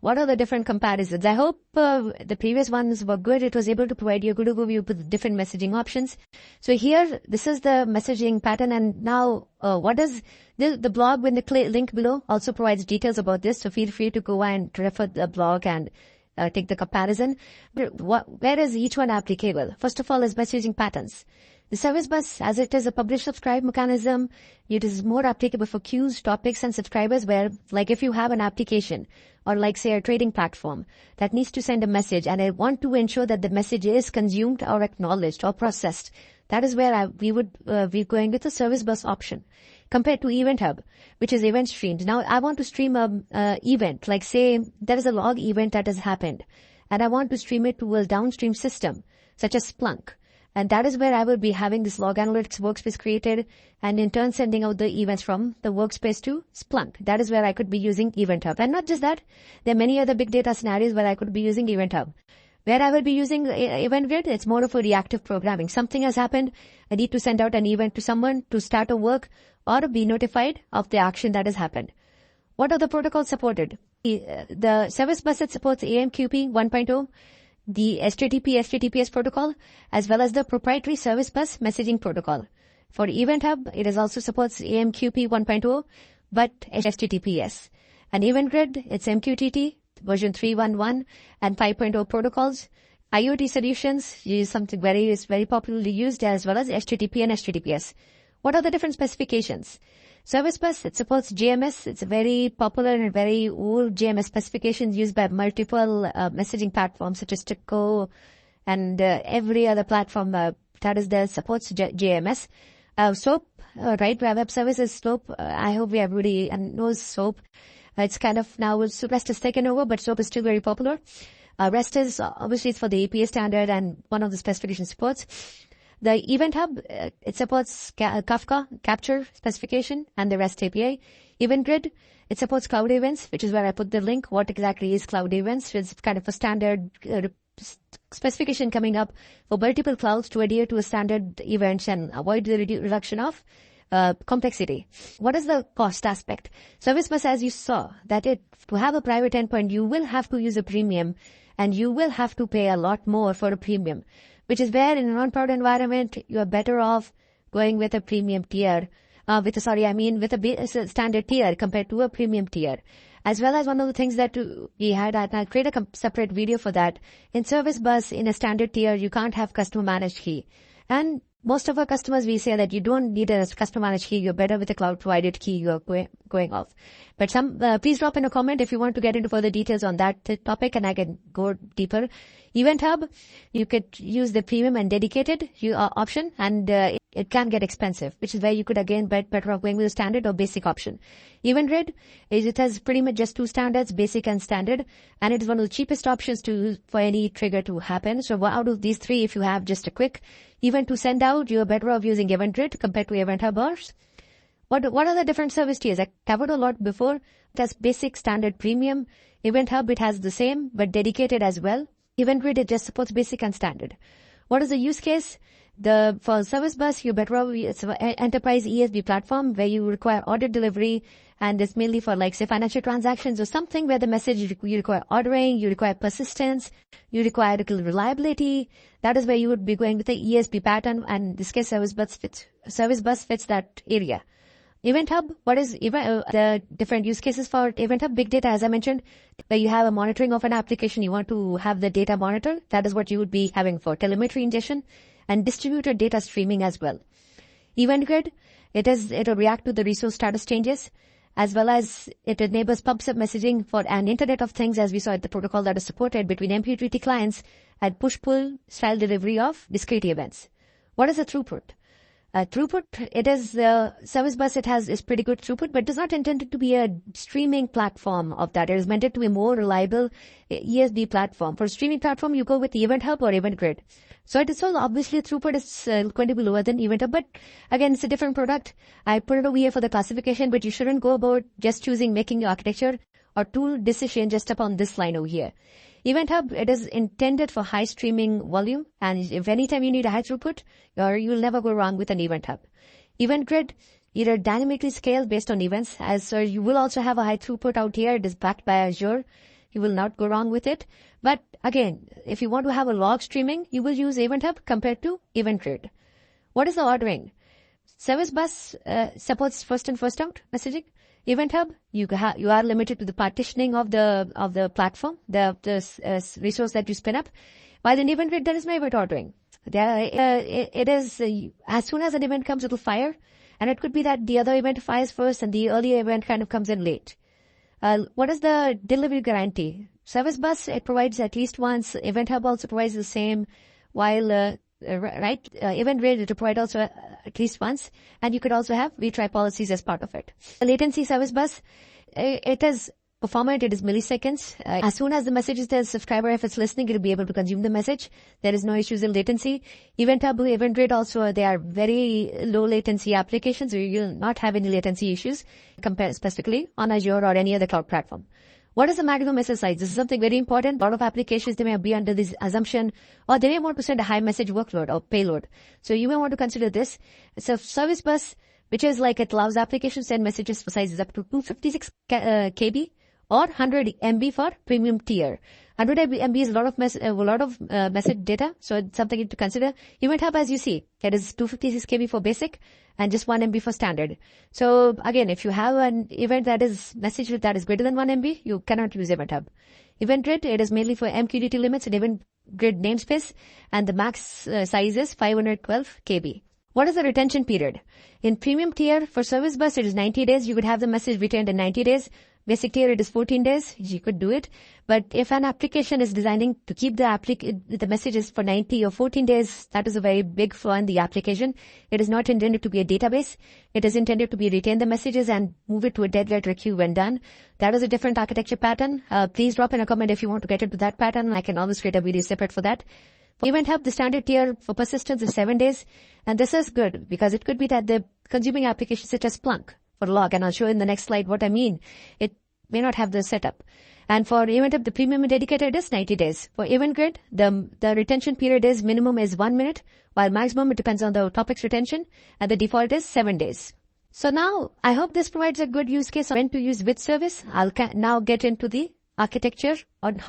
What are the different comparisons? I hope the previous ones were good. It was able to provide you a good overview with different messaging options. So here, this is the messaging pattern. And now, what does the blog with the link below also provides details about this. So feel free to go and refer the blog and take the comparison. Where is each one applicable? First of all is messaging patterns. The service bus, as it is a publish-subscribe mechanism, it is more applicable for queues, topics, and subscribers where, like if you have an application or like say a trading platform that needs to send a message and I want to ensure that the message is consumed or acknowledged or processed, that is where we would be going with the service bus option compared to Event Hub, which is event streamed. Now, I want to stream a event, like say there is a log event that has happened and I want to stream it to a downstream system such as Splunk. And that is where I will be having this log analytics workspace created and in turn sending out the events from the workspace to Splunk. That is where I could be using Event Hub. And not just that, there are many other big data scenarios where I could be using Event Hub. Where I will be using Event Grid, it's more of a reactive programming. Something has happened. I need to send out an event to someone to start a work or be notified of the action that has happened. What are the protocols supported? The service bus that supports AMQP 1.0. The HTTPS protocol, as well as the proprietary service bus messaging protocol. For Event Hub, it also supports AMQP 1.0, but HTTPS. And Event Grid, it's MQTT, version 3.1.1 and 5.0 protocols. IoT solutions use something is very popularly used as well as HTTP and HTTPS. What are the different specifications? Service bus, it supports JMS. It's a very popular and very old JMS specifications used by multiple messaging platforms such as TIBCO and every other platform that is there supports JMS. SOAP, right? Web services SOAP. I hope everybody knows SOAP. It's kind of now REST has taken over, but SOAP is still very popular. REST is obviously it's for the API standard and one of the specifications supports. The Event Hub, it supports Kafka, capture specification, and the REST API. Event Grid, it supports cloud events, which is where I put the link. What exactly is cloud events? It's kind of a standard specification coming up for multiple clouds to adhere to a standard events and avoid the reduction of complexity. What is the cost aspect? Service bus, as you saw, that to have a private endpoint, you will have to use a premium and you will have to pay a lot more for a premium, which is where in a non-cloud environment, you are better off going with a premium tier, with a standard tier compared to a premium tier. As well as one of the things that we had, and I'll create a separate video for that. In service bus, in a standard tier, you can't have customer managed key. And most of our customers, we say that you don't need a customer managed key. You're better with a cloud provided key you're going off. But please drop in a comment if you want to get into further details on that topic and I can go deeper. Event Hub, you could use the premium and dedicated option and it can get expensive, which is where you could again better off going with the standard or basic option. Event Grid, it has pretty much just two standards, basic and standard, and it is one of the cheapest options for any trigger to happen. So out of these three, if you have just a quick event to send out, you're better off using Event Grid compared to Event Hub. What are the different service tiers? I covered a lot before. It has basic, standard, premium. Event Hub, it has the same, but dedicated as well. Event Grid, it just supports basic and standard. What is the use case? For service bus, you're better off, it's an enterprise ESB platform where you require order delivery, and it's mainly for like say financial transactions or something where the message you require ordering, you require persistence, you require reliability. That is where you would be going with the ESB pattern, and in this case service bus fits that area. Event Hub, what is the different use cases for Event Hub? Big data, as I mentioned, where you have a monitoring of an application, you want to have the data monitor. That is what you would be having for telemetry ingestion and distributed data streaming as well. Event Grid, it'll react to the resource status changes, as well as it enables pub-sub messaging for an Internet of Things, as we saw at the protocol that is supported between MQTT clients and push-pull style delivery of discrete events. What is the throughput? Throughput, it is service bus. Is pretty good throughput, but it is not intended to be a streaming platform of that. It is meant to be a more reliable ESB platform. For a streaming platform, you go with Event Hub or Event Grid. So it is all obviously throughput is going to be lower than Event Hub, but again, it's a different product. I put it over here for the classification, but you shouldn't go about just making your architecture or tool decision just upon this line over here. Event Hub, it is intended for high streaming volume, and if anytime you need a high throughput, you'll never go wrong with an Event Hub. Event Grid, either dynamically scaled based on events, as you will also have a high throughput out here. It is backed by Azure. You will not go wrong with it. But again, if you want to have a log streaming, you will use Event Hub compared to Event Grid. What is the ordering? Service Bus supports first in, first out messaging. Event Hub, you are limited to the partitioning of the platform, the resource that you spin up. While in Event Grid, there is no event ordering. It is as soon as an event comes, it will fire, and it could be that the other event fires first and the earlier event kind of comes in late. What is the delivery guarantee? Service Bus, it provides at least once. Event Hub also provides the same, while Event Grid, it provides also at least once, and you could also have retry policies as part of it. The latency Service Bus, it is performant, it is milliseconds. As soon as the message is there, the subscriber, if it's listening, it will be able to consume the message. There is no issues in latency. Event Hub, Event Grid also, they are very low latency applications, so you will not have any latency issues compared specifically on Azure or any other cloud platform. What is the maximum message size? This is something very important. A lot of applications, they may be under this assumption, or they may want to send a high message workload or payload. So you may want to consider this. So Service Bus, which is like it allows applications to send messages for sizes up to 256 KB or 100 MB for premium tier. 100 MB is a lot of message data, so it's something to consider. Event Hub, as you see, it is 256 KB for basic and just 1 MB for standard. So again, if you have an event that is message that is greater than 1 MB, you cannot use Event Hub. Event Grid, it is mainly for MQTT limits and Event Grid namespace, and the max size is 512 KB. What is the retention period? In premium tier for Service Bus, it is 90 days. You could have the message retained in 90 days. Basic tier, it is 14 days. You could do it. But if an application is designing to keep the messages for 90 or 14 days, that is a very big flaw in the application. It is not intended to be a database. It is intended to be retain the messages and move it to a dead letter queue when done. That is a different architecture pattern. Please drop in a comment if you want to get into that pattern. I can always create a video separate for that. For Event Hub, the standard tier for persistence is 7 days. And this is good because it could be that the consuming applications such as Splunk for log, and I'll show in the next slide what I mean. It may not have the setup. And for Event Hub, the premium and dedicated is 90 days. For Event Grid, the retention period is minimum is 1 minute, while maximum it depends on the topic's retention, and the default is 7 days. So now, I hope this provides a good use case on when to use which service. I'll now get into the architecture on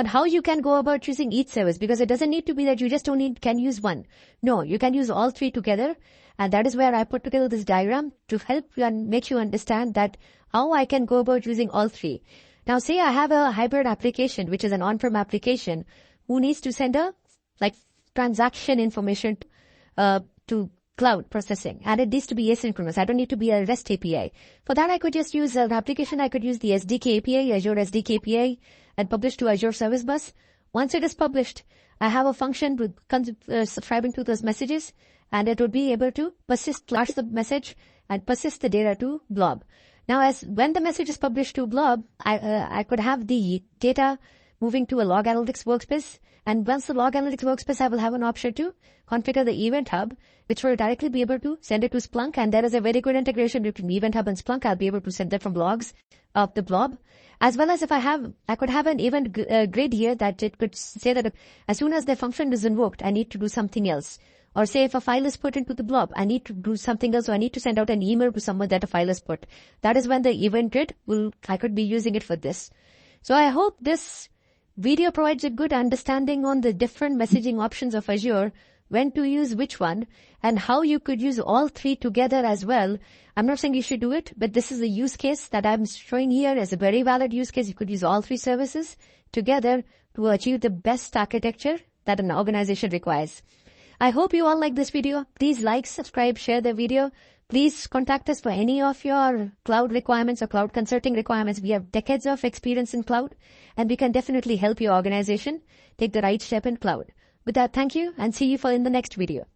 how you can go about choosing each service, because it doesn't need to be that you just can use one. No, you can use all three together. And that is where I put together this diagram to help you and make you understand that how I can go about using all three. Now, say I have a hybrid application, which is an on-prem application, who needs to send a transaction information to cloud processing, and it needs to be asynchronous. I don't need to be a REST API. For that, I could just use an application. I could use the SDK API, Azure SDK API, and publish to Azure Service Bus. Once it is published, I have a function with subscribing to those messages, and it would be able to parse the message and persist the data to blob. Now, when the message is published to blob, I could have the data moving to a log analytics workspace. And once the log analytics workspace, I will have an option to configure the Event Hub, which will directly be able to send it to Splunk. And there is a very good integration between Event Hub and Splunk. I'll be able to send that from logs of the blob. As well as I could have an event grid here that it could say that as soon as the function is invoked, I need to do something else. Or say if a file is put into the blob, I need to do something else, or I need to send out an email to someone that a file is put. That is when the event grid I could be using it for this. So I hope this video provides a good understanding on the different messaging options of Azure, when to use which one, and how you could use all three together as well. I'm not saying you should do it, but this is a use case that I'm showing here as a very valid use case. You could use all three services together to achieve the best architecture that an organization requires. I hope you all like this video. Please like, subscribe, share the video. Please contact us for any of your cloud requirements or cloud consulting requirements. We have decades of experience in cloud, and we can definitely help your organization take the right step in cloud. With that, thank you, and see you in the next video.